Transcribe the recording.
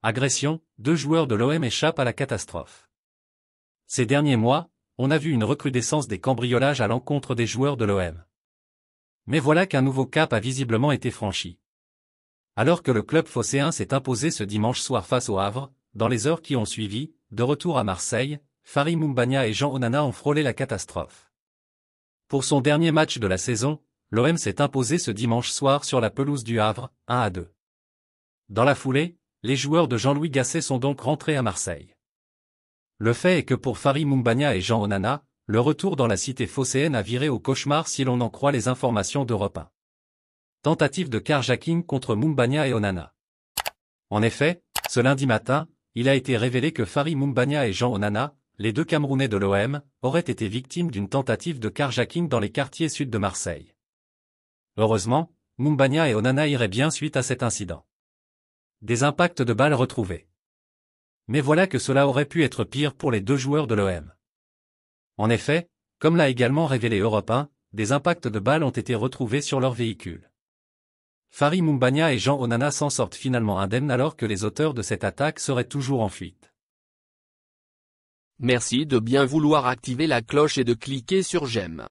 Agression, 2 joueurs de l'OM échappent à la catastrophe. Ces derniers mois, on a vu une recrudescence des cambriolages à l'encontre des joueurs de l'OM. Mais voilà qu'un nouveau cap a visiblement été franchi. Alors que le club phocéen s'est imposé ce dimanche soir face au Havre, dans les heures qui ont suivi, de retour à Marseille, Fary Moumbagna et Jean Onana ont frôlé la catastrophe. Pour son dernier match de la saison, l'OM s'est imposé ce dimanche soir sur la pelouse du Havre, 1-2. Dans la foulée, les joueurs de Jean-Louis Gasset sont donc rentrés à Marseille. Le fait est que pour Fary Moumbagna et Jean Onana, le retour dans la cité phocéenne a viré au cauchemar si l'on en croit les informations d'Europe 1. Tentative de carjacking contre Moumbagna et Onana. En effet, ce lundi matin, il a été révélé que Fary Moumbagna et Jean Onana, les 2 Camerounais de l'OM, auraient été victimes d'une tentative de carjacking dans les quartiers sud de Marseille. Heureusement, Moumbagna et Onana iraient bien suite à cet incident. Des impacts de balles retrouvés. Mais voilà que cela aurait pu être pire pour les 2 joueurs de l'OM. En effet, comme l'a également révélé Europe 1, des impacts de balles ont été retrouvés sur leur véhicule. Fary Moumbagna et Jean Onana s'en sortent finalement indemnes alors que les auteurs de cette attaque seraient toujours en fuite. Merci de bien vouloir activer la cloche et de cliquer sur j'aime.